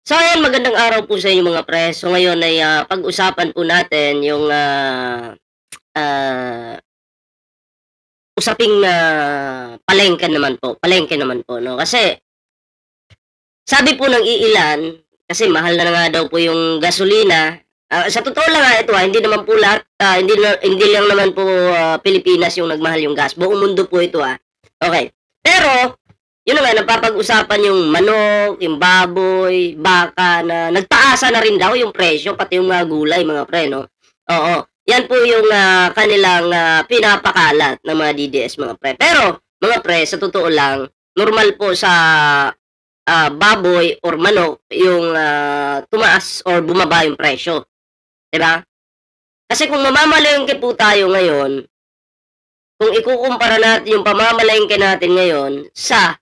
So ayan, magandang araw po sa inyo mga pre. So ngayon ay, pag-usapan po natin yung, ah, usaping, palengke naman po 'no. Kasi sabi po ng iilan, kasi mahal na nga daw po yung gasolina. Sa totoo lang, ito, hindi naman po lahat, hindi lang naman po, Pilipinas yung nagmahal yung gas, buong mundo po ito, Okey. Pero yun na nga, napapag-usapan yung manok, yung baboy, baka na nagtaasan na rin daw yung presyo, pati yung mga gulay mga pre 'no. Oo, yan po yung, kanilang, pinapakalat ng mga DDS mga pre. Pero mga pre, sa totoo lang, normal po sa, baboy or manok yung, tumaas or bumaba yung presyo, 'di ba? Kasi kung mamamalengke po tayo ngayon, kung ikukumpara natin yung pamamalengke natin ngayon sa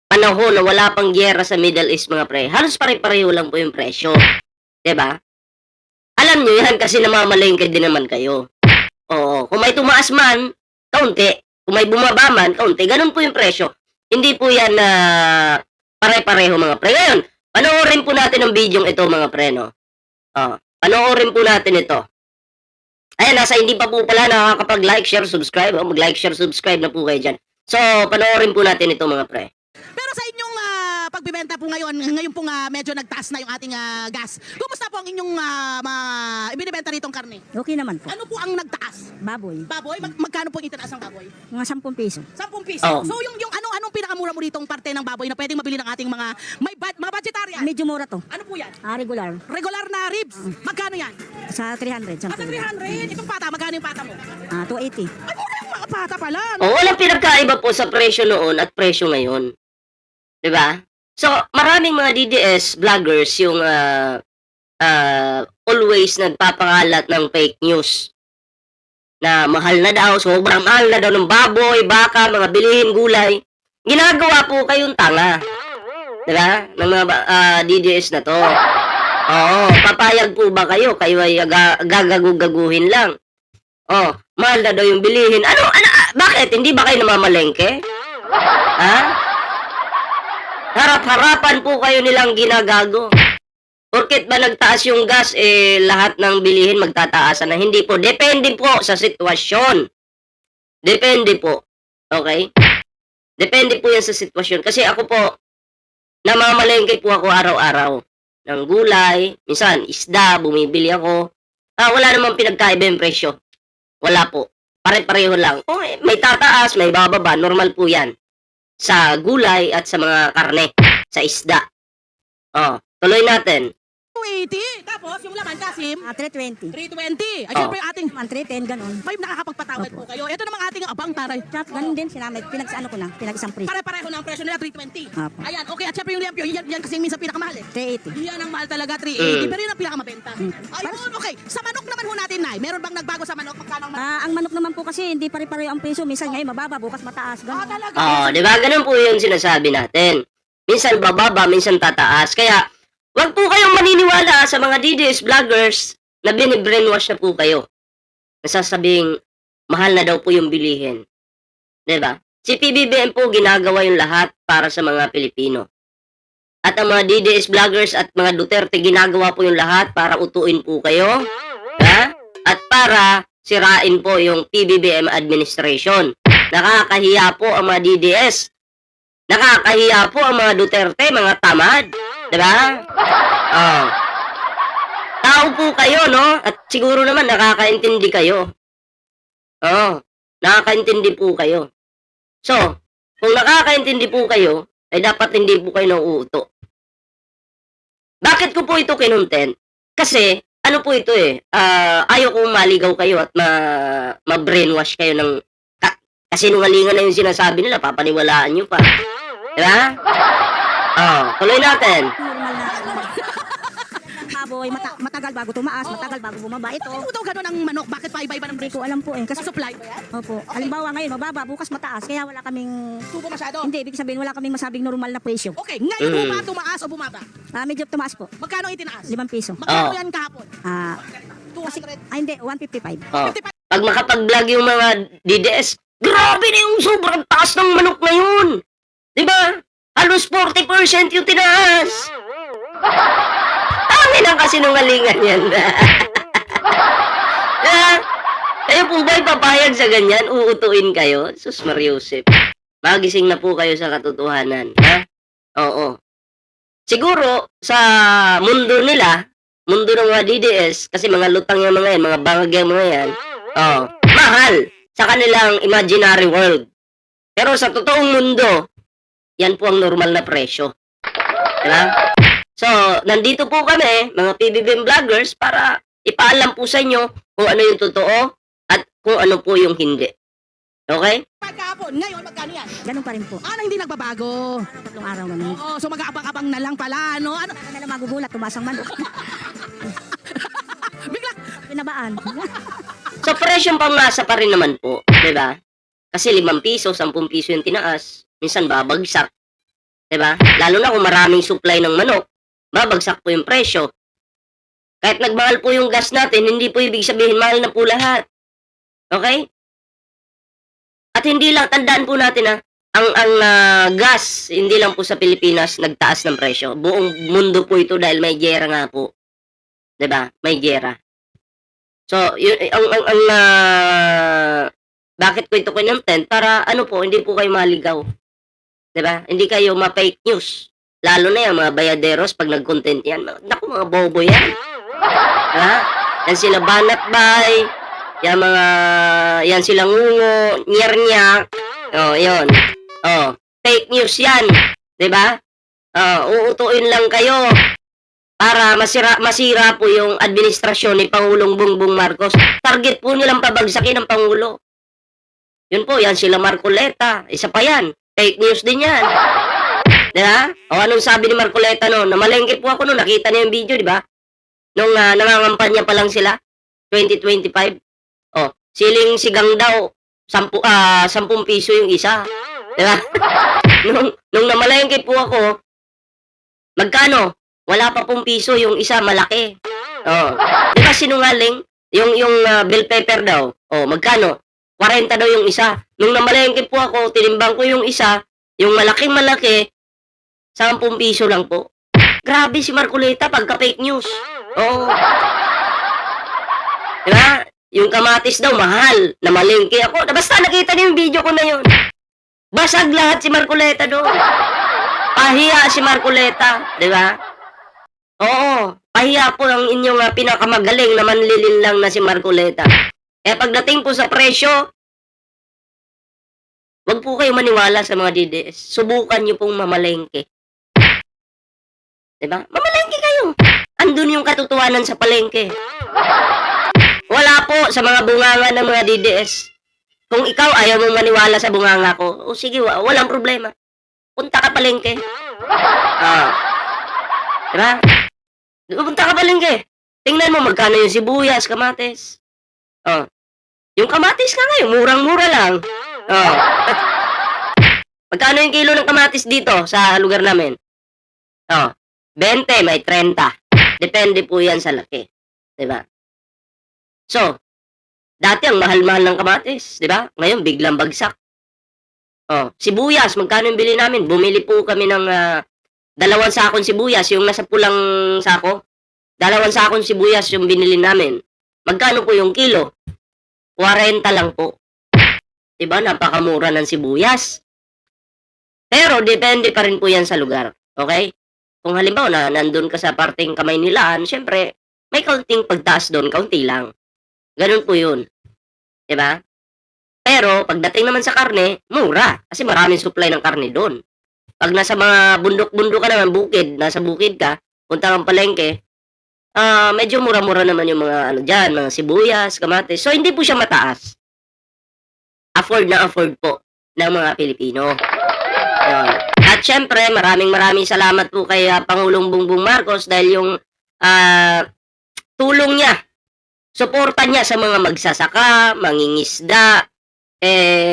panahon na wala pang giyera sa Middle East mga pre, halos pare-pareho lang po yung presyo, 'di ba? Alam niyo 'yan kasi namamalengke din naman kayo. Oo, kung may tumaas man, kaunti, kung may bumaba man, kaunti, gano'n po yung presyo. Hindi po 'yan na pare-pareho mga pre. Ngayon, panoorin po natin ang bidyong ito mga pre 'no. Panoorin po natin ito. Ayan, nasa hindi pa po pala nakakapag-like, share, subscribe, mag-like, share, subscribe na po kayo diyan. So, panoorin po natin ito mga pre. Pero sa inyong pagbebenta po ngayon pong medyo nagtaas na yung ating gas. Kumusta po ang inyong ibinebenta nitong karne? Okay naman po. Ano po ang nagtaas? Baboy. Baboy? Magkano po ang itinaas ng baboy? Mga 10 piso. 10 piso. Oh. So yung anong pinakamura mo ditong parte ng baboy na pwedeng mabili ng ating mga budgetarian? Medyo mura to. Ano po yan? Regular. Regular na ribs. Magkano yan? Sa 300. Sa 300. Itong pata, magkano yung pata mo? 280. Ay, mura yung mga pata pala. Oh, walang pinagkaiba po sa presyo noon at presyo ngayon. 'Di ba? So, maraming mga DDS vloggers yung, always nagpapakalat ng fake news. Na mahal na daw, sobrang mahal na daw ng baboy, baka, mga bilihin, gulay. Ginagawa po kayong tanga. 'Di ba? Ng mga DDS na 'to. Oo, papayag po ba kayo? Kayo ay gagaguhin lang. Oh, mahal na daw yung bilihin. Bakit? Hindi ba kayo namamalengke? Ha? Harap-harapan po kayo nilang ginagago. Porket ba nagtaas yung gas, lahat ng bilihin magtataasan na? Hindi po. Depende po sa sitwasyon. Depende po. Okay? Depende po yan sa sitwasyon. Kasi ako po, namamalengke po ako araw-araw. Ng gulay, minsan isda, bumibili ako. Wala namang pinagkaiba yung presyo. Wala po. Pare-pareho lang. May tataas, may bababa. Normal po yan. Sa gulay at sa mga karne, sa isda. Tuloy natin. 280. Tapos yung laman, Kasim? 320. 320. Ay, syempre yung ating 110, ganun. may nakakapagpatawad po kayo. Ito namang ating abang taray. Chat, ganun din sinamit. Pinag-ano ko lang. Pinag-isang pre. Pare-pareho na ang presyo nila, 320. Apo. Ayan, okay. At syempre yung limpyo, yan kasi minsan pinakamahal eh. 380. Yan ang mahal talaga, 380. Mm. Pero yun ang pinakamabenta. Ayun, okay. Sa manok naman ho natin, Nay. Meron bang nagbago sa manok? Magkano ang manok? Ang manok naman po kasi hindi pare-pareho ang presyo. Minsan ngayon mababa, bukas mataas. Ganun. Talaga. Di ba? Ganun po yung sinasabi natin. Minsan bababa, minsan tataas. Kaya, wag po kayong maniniwala sa mga DDS vloggers na binibrainwash na po kayo. Nasasabing, mahal na daw po yung bilihin. Di ba? Si PBBM po ginagawa yung lahat para sa mga Pilipino. At ang mga DDS vloggers at mga Duterte ginagawa po yung lahat para utuin po kayo. At para sirain po yung PBBM administration. Nakakahiya po ang mga DDS. Nakakahiya po ang mga Duterte, mga tamad. Diba? Tao po kayo, no? At siguro naman nakakaintindi kayo. Nakakaintindi po kayo. So, kung nakakaintindi po kayo, ay dapat hindi po kayo nauuto. Bakit ko po ito kinontent? Kasi, ano po ito ayaw kong maligaw kayo at ma-brainwash kayo ng kasinungalingan na yung sinasabi nila, papaniwalaan nyo pa. Diba? Tuloy natin. Normal na. Baboy, matagal bago tumaas, matagal bago bumaba. Ito, Ano daw gano'n ang manok? Bakit paiba-iba ng hindi presyo? ko alam po eh. Sa Kasi, supply ba yan? opo. Halimbawa ngayon, mababa, bukas mataas. Kaya wala kaming, Tubo masyado? hindi, ibig sabihin wala kaming masabing normal na presyo. Okay, ngayon po ba tumaas o bumaba? Medyo tumaas po. Magkano itinaas? 5 piso. Magkano yan kahapon? 200? Hindi, 155. 55. Pag makapag-vlog yung mga DDS, grabe na yung sobrang taas ng manok ngayon. Diba? Halos 40% yung tinaas. Walang kasinungalingan yan. Ah, kayo po ba'y papayag sa ganyan? Uutuin kayo? Sus Mariusip. Magising na po kayo sa katotohanan. Ha? Oo. Siguro, sa mundo nila, mundo ng mga DDS, kasi mga lutang yung mga yan, mga bangag yung mga yan, mahal sa kanilang imaginary world. Pero sa totoong mundo, yan po ang normal na presyo. Diba? So, nandito po kami, mga PBBM vloggers, para ipaalam po sa inyo kung ano yung totoo at kung ano po yung hindi. Okay? Pagkapon, ngayon magkano yan? Ganun pa rin po. Ano hindi nagbabago? Tatlong araw ganun. Oo, so mag-aabang-abang na lang pala, no? Ano? Ano na magugulat, tumaas ang manok. Bigla, Pinabaan. So, presyong pangmasa pa rin naman po. Diba? Kasi 5 piso, 10 piso yung tinaas. Minsan babagsak. Diba? Lalo na kung maraming supply ng manok, babagsak po yung presyo. Kahit nagmahal po yung gas natin, hindi po ibig sabihin mahal na po lahat. Okay? At hindi lang, tandaan po natin ang gas, hindi lang po sa Pilipinas nagtaas ng presyo. Buong mundo po ito dahil may giyera nga po. 'Di ba? May giyera. So, yun, bakit ko ito kinontent? Para ano po, hindi po kayo maligaw. 'Di ba? Hindi kayo ma-fake news. Lalo na yung mga bayaderos pag nag-content yan. Naku, mga bobo yan. Ha? Yan sila banat bay. Yan silang ngungo, nyernya. Oh, yun. Oh, fake news yan. 'Di ba? Uutuin lang kayo para masira po yung administrasyon ni Pangulong Bongbong Marcos. Target po nilang pabagsakin ng Pangulo. Yun po, yan sila Marcoleta. Isa pa yan. Fake news din yan. 'Di ba? O anong sabi ni Marcoleta noon? Namalengke po ako noon, nakita niyo yung video, 'di ba? Nung nangangampanya pa lang sila 2025. Oh, siling sigang daw 10 piso yung isa. 'Di ba? nung namalengke po ako, magkano? Wala pa pong piso yung isa, malaki. Oh, 'di ba sinungaling? Yung bell pepper daw. Oh, magkano? 40 daw yung isa. Nung namalengke po ako, tinimbang ko yung isa, yung malaking malaki, 10 piso lang po. Grabe si Marcoleta pagka fake news. Oo. Diba? Yung kamatis daw, mahal. Namalengke ako. Basta nakita niyo yung video ko na yun. Basag lahat si Marcoleta doon. Pahiya si Marcoleta. Diba? Oo. Pahiya po ang inyong pinakamagaling na manlilin lang na si Marcoleta. Kaya pagdating po sa presyo, wag po kayo maniwala sa mga DDS. Subukan niyo pong mamalengke. Diba? Mamalengke kayo. Andun yung katotohanan sa palengke. Wala po sa mga bunganga ng mga DDS. Kung ikaw ayaw mong maniwala sa bunganga ko, o sige, walang problema. Punta ka palengke. Diba? Punta ka palengke. Tingnan mo magkano yung sibuyas, kamatis. Yung kamatis ka ngayon, murang-mura lang. Magkano yung kilo ng kamatis dito sa lugar namin? 20, may 30. Depende po yan sa laki. Diba? So, dati ang mahal-mahal ng kamatis. Diba? Ngayon, biglang bagsak. Sibuyas, magkano yung bili namin? Bumili po kami ng 2 sakong sibuyas, yung nasa pulang sako. 2 sakong sibuyas yung binili namin. Magkano po yung kilo? 40 lang po. Diba? Napakamura ng sibuyas. Pero, depende pa rin po yan sa lugar. Okay? Kung halimbawa na nandun ka sa parteng Kamaynilaan, syempre, may kaunting pagtaas doon, kaunti lang. Ganun po yun. Diba? Pero, pagdating naman sa karne, mura. Kasi maraming supply ng karne doon. Pag nasa mga bundok-bundok ka naman, bukid, nasa bukid ka, punta kang palengke, medyo mura-mura naman yung mga dyan, mga sibuyas, kamatis. So, hindi po siya mataas. Afford na afford po ng mga Pilipino. Yun. At syempre, maraming salamat po kay Pangulong Bongbong Marcos dahil yung tulong niya, suporta niya sa mga magsasaka, mangingisda,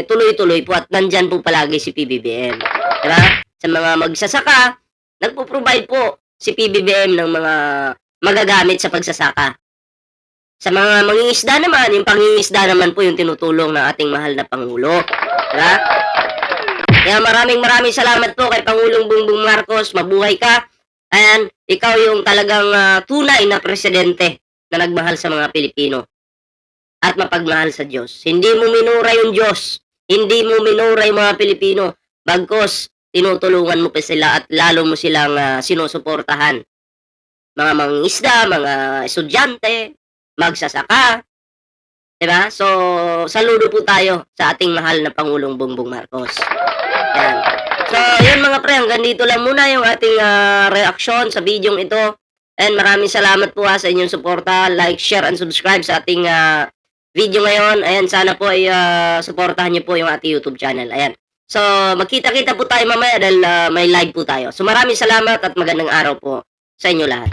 tuloy-tuloy po at nandyan po palagi si PBBM. Diba? Sa mga magsasaka, nagpo-provide po si PBBM ng mga magagamit sa pagsasaka. Sa mga mangingisda naman, yung pangingisda naman po yung tinutulong ng ating mahal na Pangulo. Diba? Kaya maraming salamat po kay Pangulong Bongbong Marcos. Mabuhay ka. Ayan, ikaw yung talagang tunay na presidente na nagmahal sa mga Pilipino at mapagmahal sa Diyos. Hindi mo minura yung Diyos. Hindi mo minura yung mga Pilipino. Bagkos, tinutulungan mo pa sila at lalo mo silang sinusuportahan. Mga mangingisda, mga estudyante, magsasaka. Diba? So, saludo po tayo sa ating mahal na Pangulong Bongbong Marcos. Yan. So, yun mga pre, hanggang dito lang muna yung ating reaksyon sa videong ito. And maraming salamat po sa inyong suporta. Like, share, and subscribe sa ating video ngayon. Ayan, sana po ay suportahan niyo po yung ating YouTube channel. Ayan. So, magkita-kita po tayo mamaya dahil may live po tayo. So, maraming salamat at magandang araw po sa inyo lahat.